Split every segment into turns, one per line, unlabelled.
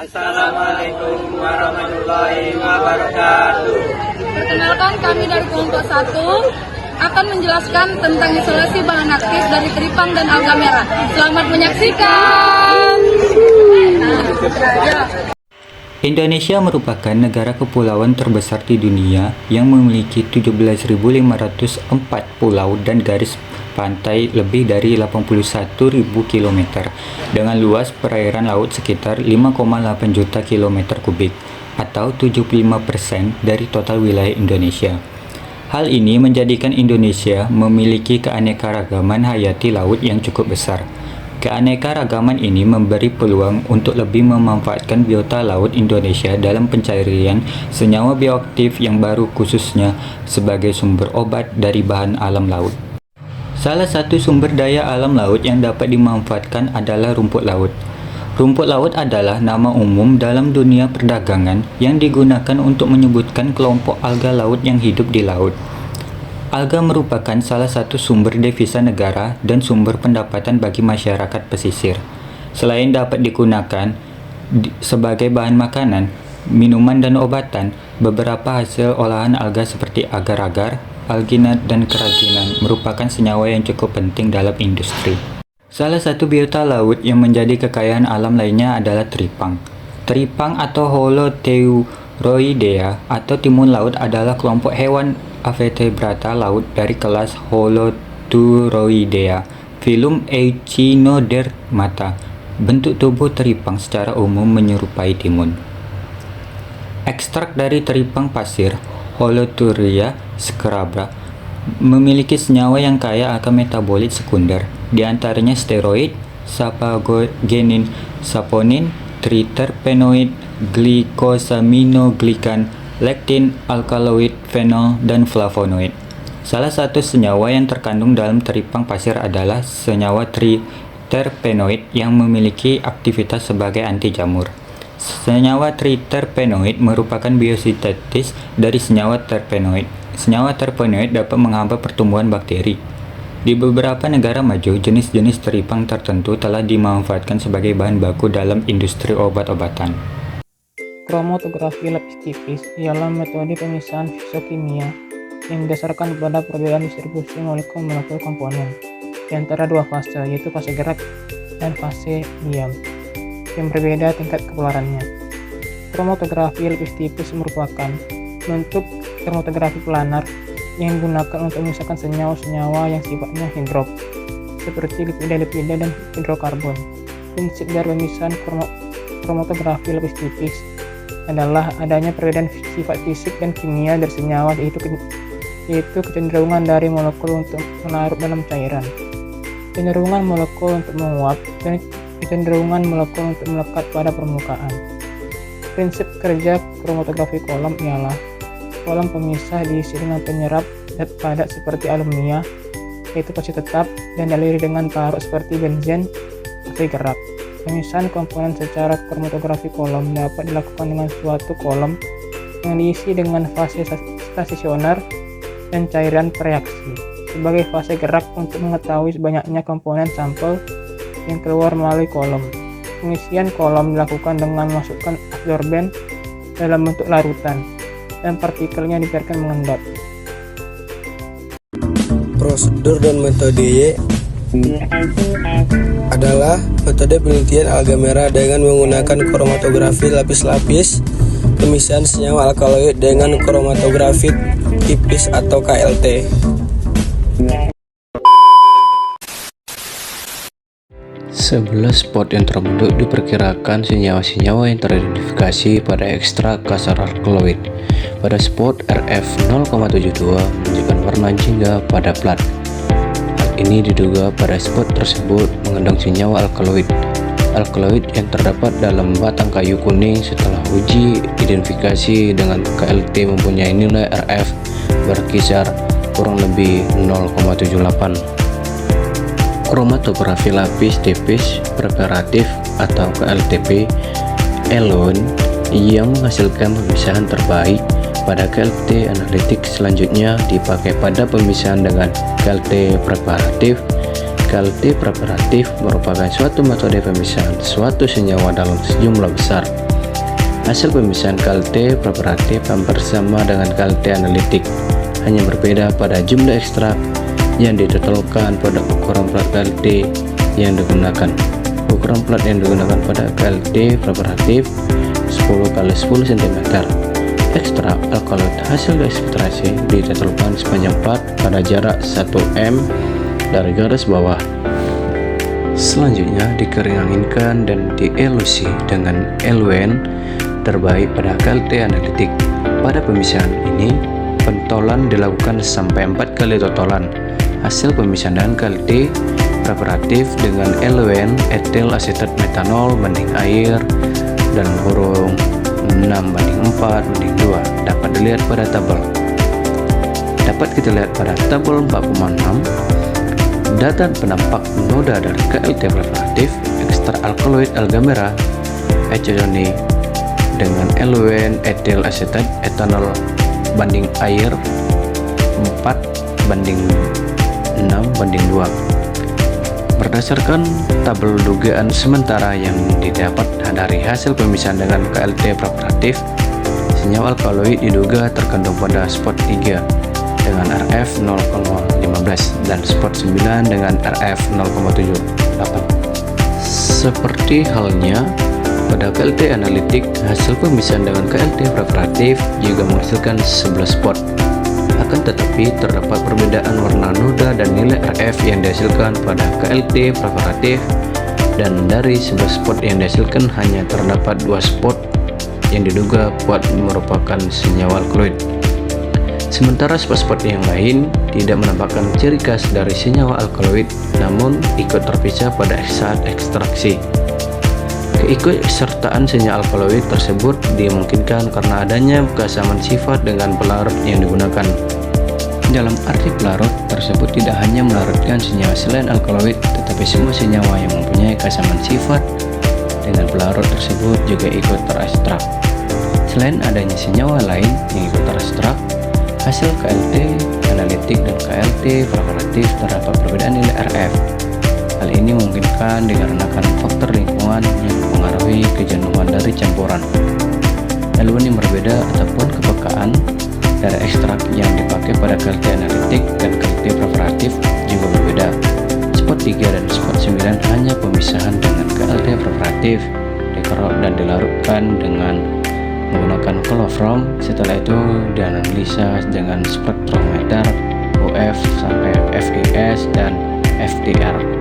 Assalamualaikum warahmatullahi wabarakatuh.
Perkenalkan, kami dari kelompok 1 akan menjelaskan tentang isolasi bahan aktif dari teripang dan alga merah. Selamat menyaksikan.
Indonesia merupakan negara kepulauan terbesar di dunia yang memiliki 17.504 pulau dan garis pantai lebih dari 81.000 km dengan luas perairan laut sekitar 5,8 juta km kubik atau 75% dari total wilayah Indonesia. Hal ini menjadikan Indonesia memiliki keanekaragaman hayati laut yang cukup besar. Keanekaragaman ini memberi peluang untuk lebih memanfaatkan biota laut Indonesia dalam pencarian senyawa bioaktif yang baru, khususnya sebagai sumber obat dari bahan alam laut. Salah satu sumber daya alam laut yang dapat dimanfaatkan adalah rumput laut. Rumput laut adalah nama umum dalam dunia perdagangan yang digunakan untuk menyebutkan kelompok alga laut yang hidup di laut. Alga merupakan salah satu sumber devisa negara dan sumber pendapatan bagi masyarakat pesisir. Selain dapat digunakan sebagai bahan makanan, minuman, dan obatan, beberapa hasil olahan alga seperti agar-agar, alginat, dan keraginan merupakan senyawa yang cukup penting dalam industri. Salah satu biota laut yang menjadi kekayaan alam lainnya adalah teripang. Teripang atau Holoteuroidea atau timun laut adalah kelompok hewan Avertebrata laut dari kelas Holoteuroidea, filum Echinodermata. Bentuk tubuh teripang secara umum menyerupai timun. Ekstrak dari teripang pasir, Holothuria scabra, memiliki senyawa yang kaya akan metabolit sekunder, di antaranya steroid, sapagogenin, saponin, triterpenoid, glikosaminoglikan, lektin, alkaloid, fenol, dan flavonoid. Salah satu senyawa yang terkandung dalam teripang pasir adalah senyawa triterpenoid yang memiliki aktivitas sebagai anti jamur. Senyawa triterpenoid merupakan biosintetis dari senyawa terpenoid. Senyawa terpenoid dapat menghambat pertumbuhan bakteri. Di beberapa negara maju, jenis-jenis teripang tertentu telah dimanfaatkan sebagai bahan baku dalam industri obat-obatan.
Kromatografi lapis tipis ialah metode pemisahan fisiokimia yang didasarkan pada perbedaan distribusi molekul-molekul komponen di antara dua fase, yaitu fase gerak dan fase diam, yang berbeda tingkat kekeluarannya. Kromatografi lapis tipis merupakan bentuk kromatografi planar yang digunakan untuk memisahkan senyawa-senyawa yang sifatnya hidrop, seperti lipida-lipida dan hidrokarbon. Prinsip dari pemisahan kromatografi lapis tipis adalah adanya perbedaan sifat fisik dan kimia dari senyawa, yaitu kecenderungan dari molekul untuk melarut dalam cairan, kecenderungan molekul untuk menguap, dan kecenderungan molekul untuk melekat pada permukaan. Prinsip kerja kromatografi kolom ialah kolom pemisah diisi dengan penyerap zat padat seperti alumnia, yaitu fase tetap, dan dialiri dengan parut seperti benzen, fase gerak. Pemisahan komponen secara kromatografi kolom dapat dilakukan dengan suatu kolom yang diisi dengan fase stasioner dan cairan pereaksi sebagai fase gerak untuk mengetahui banyaknya komponen sampel yang keluar melalui kolom. Pengisian kolom dilakukan dengan memasukkan absorben dalam bentuk larutan dan partikelnya dibiarkan mengendap.
Prosedur dan metode adalah metode penelitian alga merah dengan menggunakan kromatografi lapis-lapis, pemisahan senyawa alkaloid dengan kromatografi tipis atau KLT.
Sebelas spot yang terbentuk diperkirakan senyawa-senyawa yang teridentifikasi pada ekstrak kasar alkaloid. Pada spot RF 0,72 menunjukkan warna jingga pada plat. Ini diduga pada spot tersebut mengandung senyawa alkaloid. Alkaloid yang terdapat dalam batang kayu kuning setelah uji identifikasi dengan KLT mempunyai nilai RF berkisar kurang lebih 0,78. Kromatografi lapis tipis preparatif atau KLTP alone yang menghasilkan pemisahan terbaik pada KLT analitik selanjutnya dipakai pada pemisahan dengan KLT preparatif. KLT preparatif merupakan suatu metode pemisahan suatu senyawa dalam sejumlah besar Hasil pemisahan KLT preparatif hampir sama dengan KLT analitik, hanya berbeda pada jumlah ekstrak yang ditotalkan pada ukuran plat KLT yang digunakan. Ukuran plat yang digunakan pada KLT preparatif 10 x 10 cm. Ekstrak alkaloid hasil ekstraksi ditotalkan sepanjang plat pada jarak 1 m dari garis bawah. Selanjutnya dikering-anginkan dan dielusi dengan eluen terbaik pada KLT analitik. Pada pemisahan ini, pentolan dilakukan sampai 4 kali totalan. Hasil pemisahan KLT preparatif dengan eluen etil asetat metanol banding air dan kurung 6:4:2 dapat dilihat pada tabel. Dapat kita lihat pada tabel 4,6. Data penampak noda dari KLT preparatif ekstra alkaloid alga merah echeloni dengan eluen etil asetat etanol banding air 4:6:2. Berdasarkan tabel dugaan sementara yang didapat dari hasil pemisahan dengan KLT preparatif, senyawa alkaloid diduga terkandung pada spot 3 dengan RF 0,15 dan spot 9 dengan RF 0,78. Seperti halnya pada KLT analitik, hasil pemisahan dengan KLT preparatif juga menghasilkan 11 spot. Akan tetapi terdapat perbedaan warna noda dan nilai RF yang dihasilkan pada KLT preparatif, dan dari 11 spot yang dihasilkan hanya terdapat 2 spot yang diduga kuat merupakan senyawa alkaloid. Sementara spot-spot yang lain tidak menampakkan ciri khas dari senyawa alkaloid, namun ikut terpisah pada saat ekstraksi. Keikutsertaan senyawa alkaloid tersebut dimungkinkan karena adanya kesamaan sifat dengan pelarut yang digunakan. Dalam arti pelarut tersebut tidak hanya melarutkan senyawa selain alkaloid, tetapi semua senyawa yang mempunyai kesamaan sifat dengan pelarut tersebut juga ikut terekstrak. Selain adanya senyawa lain yang ikut terekstrak, hasil KLT analitik dan KLT preparatif terdapat perbedaan nilai RF. Hal ini memungkinkan dikarenakan faktor lingkungan yang mempengaruhi kejenuhan dari campuran. Eluen yang berbeda ataupun kepekaan dari ekstrak yang dipakai pada KLT analitik dan KLT preparatif juga berbeda. Spot 3 dan spot 9 hanya pemisahan dengan KLT preparatif dikerok dan dilarutkan dengan menggunakan kloroform. Setelah itu dianalisa dengan spektrometer UF sampai FIS dan FDR.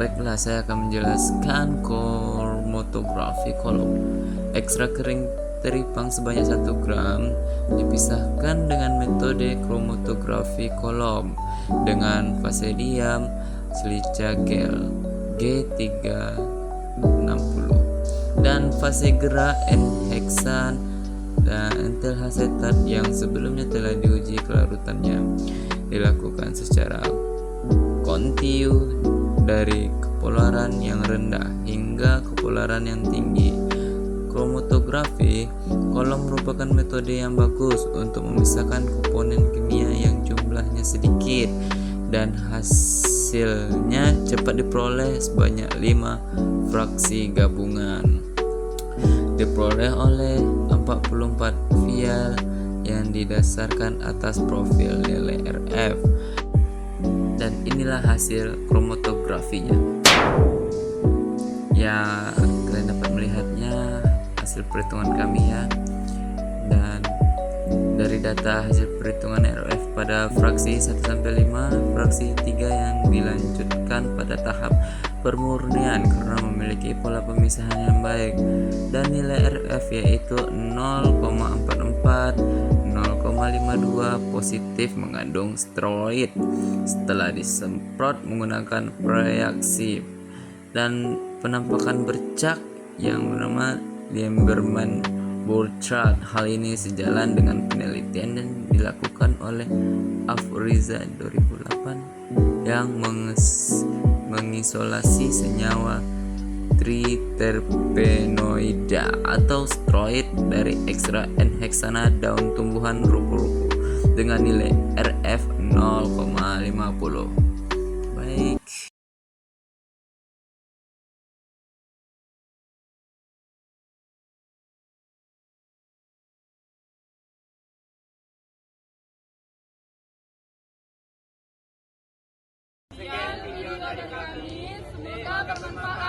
Baiklah, saya akan menjelaskan kromatografi kolom. Ekstrak kering teripang sebanyak 1 gram dipisahkan dengan metode kromatografi kolom dengan fase diam silica gel G360 dan fase gerak N-heksan dan entil asetat yang sebelumnya telah diuji kelarutannya. Dilakukan secara kontinu dari kepolaran yang rendah hingga kepolaran yang tinggi. Kromatografi kolom merupakan metode yang bagus untuk memisahkan komponen kimia yang jumlahnya sedikit dan hasilnya cepat diperoleh. Sebanyak 5 fraksi gabungan diperoleh oleh 44 vial yang didasarkan atas profil nilai RF, dan inilah hasil kromatografinya. Ya, kalian dapat melihatnya hasil perhitungan kami ya. Dan dari data hasil perhitungan RF pada fraksi 1-5, fraksi 3 yang dilanjutkan pada tahap pemurnian karena memiliki pola pemisahan yang baik dan nilai RF yaitu 0,44, 0,52 positif mengandung steroid setelah disemprot menggunakan reaksi, dan penampakan bercak yang bernama Limberman-Burchard. Hal ini sejalan dengan penelitian yang dilakukan oleh Afrizza 2008 yang mengisolasi senyawa triterpenoida atau steroid dari extra enhexana daun tumbuhan ruku-ruku dengan nilai RF 0,50. Baik.
Sekian video dari kami, semoga bermanfaat.